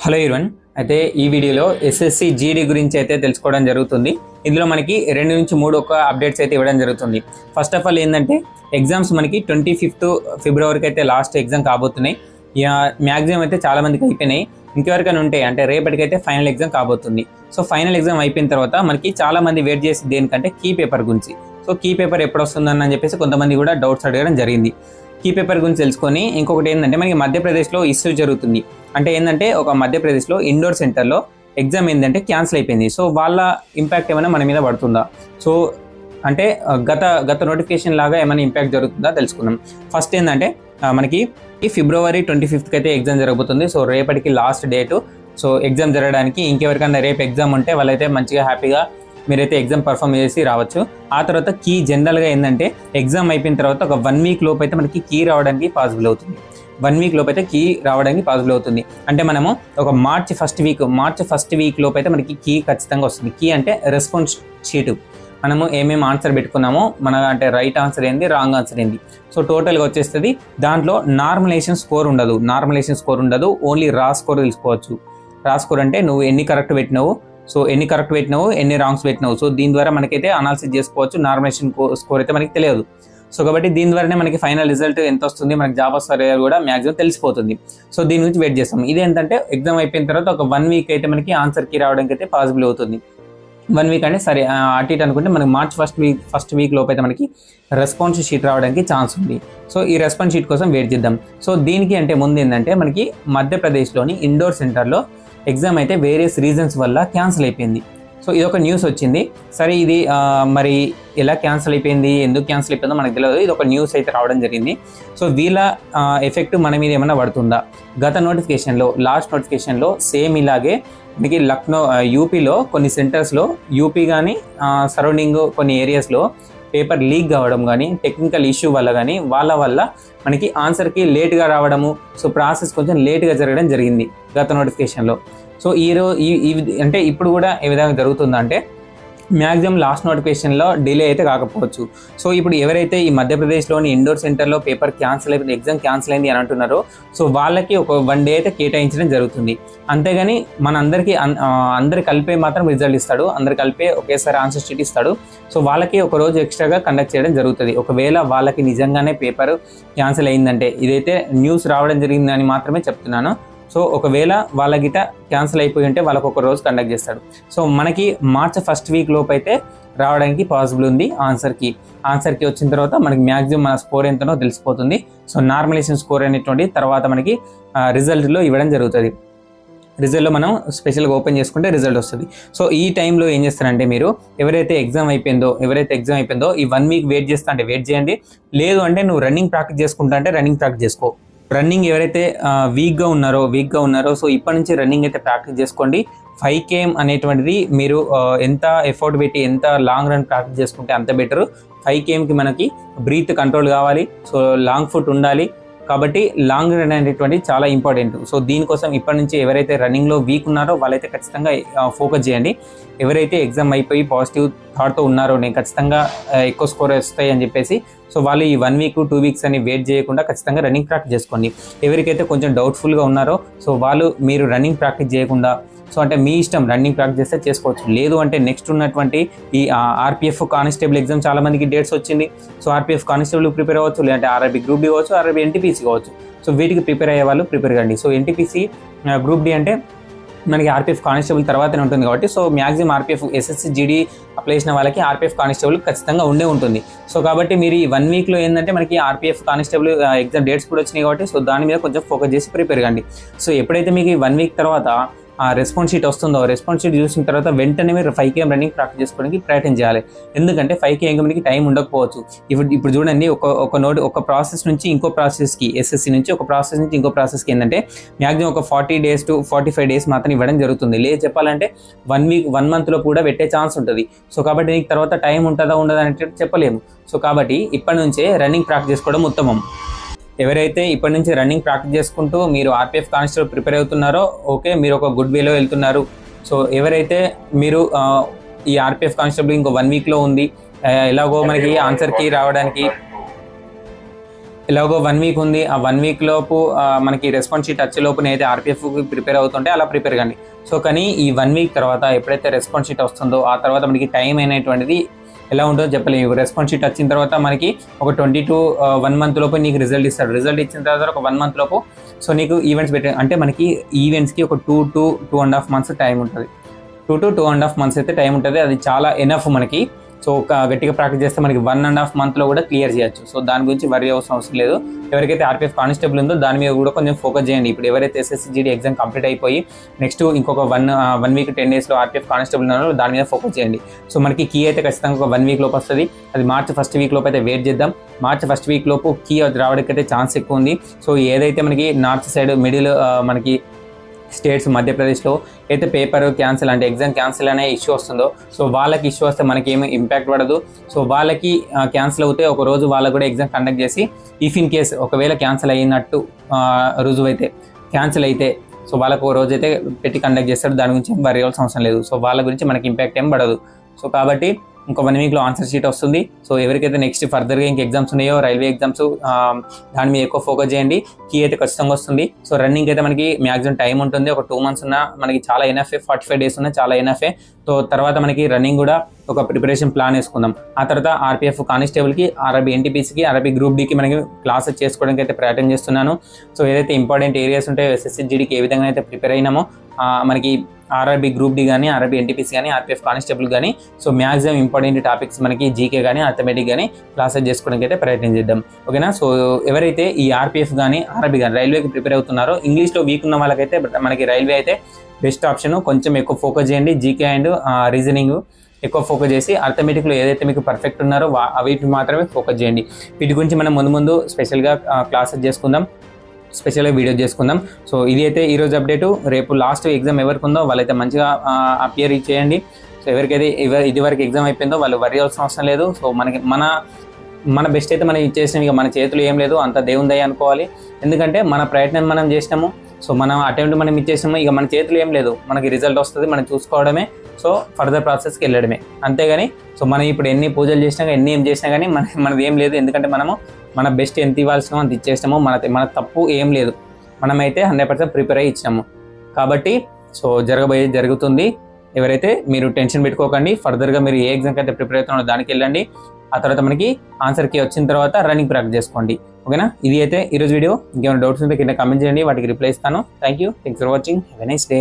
Hello everyone, అయితే ఈ వీడియోలో ఎస్ఎస్సి జీడీ గురించి అయితే తెలుసుకోవడం జరుగుతుంది. ఇందులో మనకి 2 నుంచి 3 అప్డేట్స్ అయితే ఇవ్వడం జరుగుతుంది. ఫస్ట్ ఆఫ్ ఆల్ ఏంటంటే ఎగ్జామ్స్ మనకి 25th ఫిబ్రవరికి అయితే లాస్ట్ ఎగ్జామ్ కాబోతున్నాయి. మ్యాక్సిమం అయితే చాలా మందికి అయిపోయినాయి. ఇంకెవరికైనా ఉంటే అంటే రేపటికైతే ఫైనల్ ఎగ్జామ్ కాబోతుంది. సో ఫైనల్ ఎగ్జామ్ అయిపోయిన తర్వాత మనకి చాలా మంది వెయిట్ చేసి దేనికంటే కీ పేపర్ గురించి. సో కీ పేపర్ ఎప్పుడు వస్తుందని చెప్పేసి కొంతమంది కూడా డౌట్స్ అడగడం జరిగింది. కీ పేపర్ గురించి తెలుసుకొని ఇంకొకటి ఏంటంటే మనకి మధ్యప్రదేశ్లో ఇష్యూ జరుగుతుంది. అంటే ఏంటంటే ఒక మధ్యప్రదేశ్లో ఇండోర్ సెంటర్లో ఎగ్జామ్ ఏంటంటే క్యాన్సిల్ అయిపోయింది. సో వాళ్ళ ఇంపాక్ట్ ఏమైనా మన మీద పడుతుందా, సో అంటే గత నోటిఫికేషన్ లాగా ఏమైనా ఇంపాక్ట్ జరుగుతుందా తెలుసుకుందాం. ఫస్ట్ ఏంటంటే మనకి ఫిబ్రవరి 25th అయితే ఎగ్జామ్ జరగబోతుంది. సో రేపటికి లాస్ట్ డేటు. సో ఎగ్జామ్ జరగడానికి ఇంకెవరికైనా రేపు ఎగ్జామ్ ఉంటే వాళ్ళైతే మంచిగా హ్యాపీగా మీరైతే ఎగ్జామ్ పర్ఫామ్ చేసి రావచ్చు. ఆ తర్వాత కీ జనరల్గా ఏంటంటే ఎగ్జామ్ అయిపోయిన తర్వాత ఒక 1 వీక్ లోపు అయితే మనకి కీ రావడానికి పాసిబుల్ అవుతుంది. 1 వీక్ లోపు అయితే కీ రావడానికి పాసిబుల్ అవుతుంది. అంటే మనము ఒక మార్చ్ ఫస్ట్ వీక్ లోపు అయితే మనకి కీ ఖచ్చితంగా వస్తుంది. కీ అంటే రెస్పాన్స్ షీటు, మనము ఏమేమి ఆన్సర్ పెట్టుకున్నామో మన అంటే రైట్ ఆన్సర్ ఏంది, రాంగ్ ఆన్సర్ ఏంది, సో టోటల్గా వచ్చేస్తుంది. దాంట్లో నార్మలైజేషన్ స్కోర్ ఉండదు, ఓన్లీ రా స్కోర్ తెలుసుకోవచ్చు. రా స్కోర్ అంటే నువ్వు ఎన్ని కరెక్ట్ పెట్టినావు, ఎన్ని రాంగ్స్ పెట్టినావు. సో దీని ద్వారా మనకైతే అనాలిసిస్ చేసుకోవచ్చు. నార్మలైజేషన్ స్కోర్ అయితే మనకి తెలియదు. సో కాబట్టి దీని ద్వారానే మనకి ఫైనల్ రిజల్ట్ ఎంత వస్తుంది, మనకి జాబ్ వస్తారో కూడా మ్యాక్సిమం తెలిసిపోతుంది. సో దీని గురించి వెయిట్ చేస్తాం. ఇదేంటంటే ఎగ్జామ్ అయిపోయిన తర్వాత ఒక 1 వీక్ అయితే మనకి ఆన్సర్ కీ రావడానికి అయితే పాసిబుల్ అవుతుంది. 1 వీక్ అంటే సరే అటు ఇటు అనుకుంటే మనకి మార్చ్ ఫస్ట్ వీక్ లోపు అయితే మనకి రెస్పాన్స్ షీట్ రావడానికి ఛాన్స్ ఉంది. సో ఈ రెస్పాన్స్ షీట్ కోసం వెయిట్ చేద్దాం. సో దీనికి అంటే ముందు ఏంటంటే మనకి మధ్యప్రదేశ్లోని ఇండోర్ సెంటర్లో ఎగ్జామ్ అయితే వేరియస్ రీజన్స్ వల్ల క్యాన్సిల్ అయిపోయింది. సో ఇది ఒక న్యూస్ వచ్చింది. సరే ఇది మరి ఎలా క్యాన్సిల్ అయిపోయింది, ఎందుకు క్యాన్సిల్ అయిపోయిందో మనకు తెలియదు. ఇది ఒక న్యూస్ అయితే రావడం జరిగింది. సో వీళ్ళ ఎఫెక్ట్ మన మీద ఏమైనా పడుతుందా? గత లాస్ట్ నోటిఫికేషన్లో సేమ్ ఇలాగే మనకి లక్నో యూపీలో కొన్ని సెంటర్స్లో యూపీ కానీ సరౌండింగ్ కొన్ని ఏరియాస్లో పేపర్ లీక్ కావడం కానీ టెక్నికల్ ఇష్యూ వల్ల కానీ వాళ్ళ వల్ల మనకి ఆన్సర్కి లేట్గా రావడము, సో ప్రాసెస్ కొంచెం లేట్గా జరగడం జరిగింది గత నోటిఫికేషన్లో. సో అంటే ఇప్పుడు కూడా ఏ విధంగా జరుగుతుందంటే మ్యాక్సిమం లాస్ట్ నోటిఫికేషన్లో డిలే అయితే కాకపోవచ్చు. సో ఇప్పుడు ఎవరైతే ఈ మధ్యప్రదేశ్లోని ఇండోర్ సెంటర్లో పేపర్ క్యాన్సిల్ అయిపోయింది, ఎగ్జామ్ క్యాన్సిల్ అయింది అని అంటున్నారో, సో వాళ్ళకి ఒక 1 డే అయితే కేటాయించడం జరుగుతుంది. అంతేగాని అందరి కలిపే మాత్రం రిజల్ట్ ఇస్తాడు, అందరు కలిపే ఒకేసారి ఆన్సర్ షీట్ ఇస్తాడు. సో వాళ్ళకి ఒక రోజు ఎక్స్ట్రాగా కండక్ట్ చేయడం జరుగుతుంది. ఒకవేళ వాళ్ళకి నిజంగానే పేపర్ క్యాన్సిల్ అయిందంటే, ఇదైతే న్యూస్ రావడం జరిగిందని మాత్రమే చెప్తున్నాను. సో ఒకవేళ వాళ్ళ గిట క్యాన్సిల్ అయిపోయి ఉంటే వాళ్ళకు ఒక రోజు కండక్ట్ చేస్తాడు. సో మనకి మార్చ్ ఫస్ట్ వీక్ లోపు అయితే రావడానికి పాసిబుల్ ఉంది ఆన్సర్కి వచ్చిన తర్వాత మనకి మ్యాక్సిమం మన స్కోర్ ఎంతనో తెలిసిపోతుంది. సో నార్మలైజేషన్ స్కోర్ అనేటువంటి తర్వాత మనకి రిజల్ట్లో ఇవ్వడం జరుగుతుంది. రిజల్ట్లో మనం స్పెషల్గా ఓపెన్ చేసుకుంటే రిజల్ట్ వస్తుంది. సో ఈ టైంలో ఏం చేస్తారంటే మీరు ఎవరైతే ఎగ్జామ్ అయిపోయిందో ఈ 1 వీక్ వెయిట్ వెయిట్ చేయండి. లేదు అంటే నువ్వు రన్నింగ్ ప్రాక్టీస్ చేసుకుంటా అంటే రన్నింగ్ ప్రాక్టీస్ చేసుకో. రన్నింగ్ ఎవరైతే వీక్గా ఉన్నారో సో ఇప్పటి నుంచి రన్నింగ్ అయితే ప్రాక్టీస్ చేసుకోండి. 5 km అనేటువంటిది మీరు ఎంత ఎఫర్ట్ పెట్టి ఎంత లాంగ్ రన్ ప్రాక్టీస్ చేసుకుంటే అంత బెటర్. 5 kmకి మనకి బ్రీత్ కంట్రోల్ కావాలి, సో లాంగ్ ఫుట్ ఉండాలి. కాబట్టి లాంగ్ రన్ అనేటువంటి చాలా ఇంపార్టెంట్. సో దీనికోసం ఇప్పటి నుంచి ఎవరైతే రన్నింగ్లో వీక్ ఉన్నారో వాళ్ళైతే ఖచ్చితంగా ఫోకస్ చేయండి. ఎవరైతే ఎగ్జామ్ అయిపోయి పాజిటివ్ థాట్తో ఉన్నారో నేను ఖచ్చితంగా ఎక్కువ స్కోర్ వస్తాయి అని చెప్పేసి, సో వాళ్ళు ఈ 1 వీక్ 2 వీక్స్ అని వెయిట్ చేయకుండా ఖచ్చితంగా రన్నింగ్ ప్రాక్టీస్ చేసుకోండి. ఎవరికైతే కొంచెం డౌట్ఫుల్గా ఉన్నారో సో మీరు రన్నింగ్ ప్రాక్టీస్ చేయకుండా, సో అంటే మీ ఇష్టం, రన్నింగ్ ప్రాక్టీస్ చేస్తే చేసుకోవచ్చు. లేదు అంటే నెక్స్ట్ ఉన్నటువంటి ఈ ఆర్పిఎఫ్ కానిస్టేబుల్ ఎగ్జామ్ చాలా మందికి డేట్స్ వచ్చింది. సో ఆర్పిఎఫ్ కానిస్టేబుల్ ప్రిపేర్ అవ్వచ్చు, లేదంటే ఆర్ఆర్బీ గ్రూప్ డి కావచ్చు, ఆర్ఆర్బీ ఎన్టీపీసీ కావచ్చు. సో వీటికి ప్రిపేర్ అయ్యే వాళ్ళు ప్రిపేర్ కండి. సో ఎన్టీపీసీ గ్రూప్ డి అంటే మనకి ఆర్పిఎఫ్ కానిస్టేబుల్ తర్వాతనే ఉంటుంది కాబట్టి, so maximum RPF SSC GD apply చేసిన వాళ్ళకి ఆర్పిఎఫ్ కానిస్టేబుల్ ఖచ్చితంగా ఉంటుంది. సో కాబట్టి మీరు ఈ 1 వీక్లో ఏంటంటే మనకి ఆర్పిఎఫ్ కానిస్టేబుల్ ఎగ్జామ్ డేట్స్ కూడా వచ్చినాయి కాబట్టి, సో దాని మీద కొంచెం ఫోకస్ చేసి ప్రిపేర్ కండి. సో ఎప్పుడైతే మీకు ఈ 1 వీక్ తర్వాత ఆ రెస్పాన్స్ షీట్ వస్తుందో, రెస్పాన్స్ షీట్ చూసిన తర్వాత వెంటనే మీరు 5 km రన్నింగ్ ప్రాక్టీస్ చేసుకోవడానికి ప్రయత్నం చేయాలి. ఎందుకంటే 5 kmకి టైం ఉండకపోవచ్చు. ఇప్పుడు చూడండి, ఒక ప్రాసెస్ నుంచి ఇంకో ప్రాసెస్కి, ఎస్ఎస్సి నుంచి ఒక ప్రాసెస్ నుంచి ఇంకో ప్రాసెస్కి ఏంటంటే మ్యాక్సిమం ఒక 40 days to 45 days మాత్రం ఇవ్వడం జరుగుతుంది. లేదు చెప్పాలంటే 1 monthలో కూడా పెట్టే ఛాన్స్ ఉంటుంది. సో కాబట్టి నీకు తర్వాత టైం ఉంటుందా ఉండదా అంటే చెప్పలేము. సో కాబట్టి ఇప్పటి నుంచే రన్నింగ్ ప్రాక్టీస్ చేసుకోవడం ఉత్తమం. ఎవరైతే ఇప్పటి నుంచి రన్నింగ్ ప్రాక్టీస్ చేసుకుంటూ మీరు ఆర్పిఎఫ్ కానిస్టేబుల్ ప్రిపేర్ అవుతున్నారో ఓకే, మీరు ఒక గుడ్ వేలో వెళ్తున్నారు. సో ఎవరైతే మీరు ఈ ఆర్పిఎఫ్ కానిస్టేబుల్ ఇంకో 1 వీక్లో ఉంది, ఎలాగో మనకి ఆన్సర్ కీ రావడానికి ఇలాగో 1 వీక్ ఉంది, ఆ 1 వీక్ లోపు మనకి రెస్పాన్స్ షీట్ వచ్చే లోపు నేనైతే ఆర్పిఎఫ్కి ప్రిపేర్ అవుతుంటే అలా ప్రిపేర్ కండి. సో కానీ ఈ 1 వీక్ తర్వాత ఎప్పుడైతే రెస్పాన్స్ షీట్ వస్తుందో ఆ తర్వాత మనకి టైం అనేటువంటిది ఎలా ఉంటుందో చెప్పలేము. రెస్పాన్స్ షీట్ వచ్చిన తర్వాత మనకి ఒక 20 to 1 month లోపు నీకు రిజల్ట్ ఇస్తాడు. రిజల్ట్ ఇచ్చిన తర్వాత ఒక 1 month లోపు సో నీకు ఈవెంట్స్ పెట్టే అంటే మనకి ఈవెంట్స్కి ఒక 2 to 2.5 months టైం ఉంటుంది. 2 to 2.5 months అయితే టైం ఉంటుంది. అది చాలా ఎనఫ్ మనకి. సో గట్టిగా ప్రాక్టీస్ చేస్తే మనకి 1.5 monthలో కూడా క్లియర్ చేయొచ్చు. సో దాని గురించి వరి అవసరం లేదు. ఎవరికైతే ఆర్పిఎఫ్ కానిస్టేబుల్ ఉందో దాని మీద కూడా కొంచెం ఫోకస్ చేయండి. ఇప్పుడు ఎవరైతే ఎస్ఎస్సి జీడీ ఎగ్జామ్ కంప్లీట్ అయిపోయి నెక్స్ట్ ఇంకొక 1 week 10 daysలో ఆర్పిఎఫ్ కానిస్టేబుల్ ఉన్నారో దాని మీద ఫోకస్ చేయండి. సో మనకి కీ అయితే ఖచ్చితంగా ఒక 1 week లోపు వస్తుంది. అది March 1st week లోపు అయితే వెయిట్ చేద్దాం. March 1st week లోపు కీ రావడానికి అయితే ఛాన్స్ ఎక్కువ ఉంది. సో ఏదైతే మనకి నార్త్ సైడ్ మిడిల్ మనకి స్టేట్స్ మధ్యప్రదేశ్లో అయితే పేపర్ క్యాన్సిల్ అంటే ఎగ్జామ్ క్యాన్సిల్ అనే ఇష్యూ వస్తుందో సో వాళ్ళకి ఇష్యూ వస్తే మనకి ఏమి ఇంపాక్ట్ పడదు. సో వాళ్ళకి క్యాన్సిల్ అవుతే ఒక రోజు వాళ్ళకు కూడా ఎగ్జామ్ కండక్ట్ చేసి ఇఫ్ ఇన్ కేస్ ఒకవేళ క్యాన్సిల్ అయినట్టు రుజువు అయితే క్యాన్సిల్ అయితే సో వాళ్ళకు ఒక రోజు అయితే పెట్టి కండక్ట్ చేస్తారు. దాని గురించి వరి అవ్వాల్సిన అవసరం లేదు. సో వాళ్ళ గురించి మనకి ఇంపాక్ట్ ఏం పడదు. సో కాబట్టి ఇంకో 1 weekలో ఆన్సర్ షీట్ వస్తుంది. సో ఎవరికైతే నెక్స్ట్ ఫర్దర్గా ఇంక ఎగ్జామ్స్ ఉన్నాయో రైల్వే ఎగ్జామ్స్ దాని మీద ఎక్కువ ఫోకస్ చేయండి. కీ అయితే ఖచ్చితంగా వస్తుంది. సో రన్నింగ్ అయితే మనకి మ్యాక్సిమం టైం ఉంటుంది. ఒక 2 months ఉన్నా మనకి చాలా ఎనఫే, 45 days ఉన్నా చాలా ఎనఫే. సో తర్వాత మనకి రన్నింగ్ కూడా ఒక ప్రిపరేషన్ ప్లాన్ వేసుకుందాం. ఆ తర్వాత ఆర్పిఎఫ్ కానిస్టేబుల్కి, ఆర్ఆర్బీ ఎన్టీపీసీకి, ఆర్ఆర్బీ గ్రూప్ డీకి మనకి క్లాసెస్ చేసుకోవడానికి అయితే ప్రయత్నం చేస్తున్నాను. సో ఏదైతే ఇంపార్టెంట్ ఏరియాస్ ఉంటాయో ఎస్ఎస్సి జీడీకి ఏ విధంగా అయితే ప్రిపేర్ అయినామో మనకి ఆర్ఆర్బీ గ్రూప్ డి కానీ, ఆర్ఆర్బీ ఎన్టీపీసీ కానీ, ఆర్పిఎఫ్ కానిస్టేబుల్ కానీ సో మ్యాక్సిమం ఇంపార్టెంట్ టాపిక్స్ మనకి జీకే కానీ అర్థమెటిక్ కానీ క్లాసెస్ చేసుకోవడానికి అయితే ప్రయత్నం చేద్దాం. ఓకేనా. సో ఎవరైతే ఈ ఆర్పిఎఫ్ కానీ ఆర్ఆర్బీ కానీ రైల్వేకి ప్రిపేర్ అవుతున్నారో ఇంగ్లీష్లో వీక్ ఉన్న వాళ్ళకైతే మనకి రైల్వే అయితే బెస్ట్ ఆప్షన్. కొంచెం ఎక్కువ ఫోకస్ చేయండి. జీకే అండ్ రీజనింగ్ ఎక్కువ ఫోకస్ చేసి అర్థమెటిక్లో ఏదైతే మీకు పర్ఫెక్ట్ ఉన్నారో వీటిని మాత్రమే ఫోకస్ చేయండి. వీటి గురించి మనం ముందు స్పెషల్గా క్లాసెస్ చేసుకుందాం, స్పెషల్గా వీడియో చేసుకుందాం. సో ఇది అయితే ఈరోజు అప్డేటు. రేపు లాస్ట్ ఎగ్జామ్ ఎవరికి ఉందో వాళ్ళైతే మంచిగా అపియర్ చేయండి. సో ఎవరికైతే ఇది వరకు ఎగ్జామ్ అయిపోయిందో వాళ్ళు వరి అవ్వాల్సిన అవసరం లేదు. సో మనకి మన బెస్ట్ అయితే మనం ఇచ్చేసినాం. ఇక మన చేతులు ఏం లేదు, అంత దేవుందయ్య అనుకోవాలి. ఎందుకంటే మన ప్రయత్నం మనం చేసినాము. సో మనం అటెంప్ట్ మనం ఇచ్చేసినాము. ఇక మన చేతులు ఏం లేదు, మనకి రిజల్ట్ వస్తుంది, మనం చూసుకోవడమే. సో ఫర్దర్ ప్రాసెస్కి వెళ్ళడమే అంతేగాని సో మనం ఇప్పుడు ఎన్ని పూజలు చేసినా ఎన్ని ఏం చేసినా కానీ మనది ఏం లేదు. ఎందుకంటే మన బెస్ట్ ఎంత ఇవ్వాల్సినామో అంత ఇచ్చేసినాము. మన తప్పు ఏం లేదు. మనమైతే 100% ప్రిపేర్ అయ్యి ఇచ్చినాము. కాబట్టి సో జరుగుతుంది. ఎవరైతే మీరు టెన్షన్ పెట్టుకోకండి. ఫర్దర్గా మీరు ఏ ఎగ్జామ్కి అయితే ప్రిపేర్ అవుతున్నారో దానికి వెళ్ళండి. ఆ తర్వాత మనకి ఆన్సర్కి వచ్చిన తర్వాత రన్నింగ్ ప్రాక్టీస్ చేసుకోండి. ఓకేనా. ఇది అయితే ఈరోజు వీడియో. ఇంకేమైనా డౌట్స్ ఉంటే కింద కామెంట్ చేయండి, వాటికి రిప్లై ఇస్తాను. Thanks for watching. Have a nice day.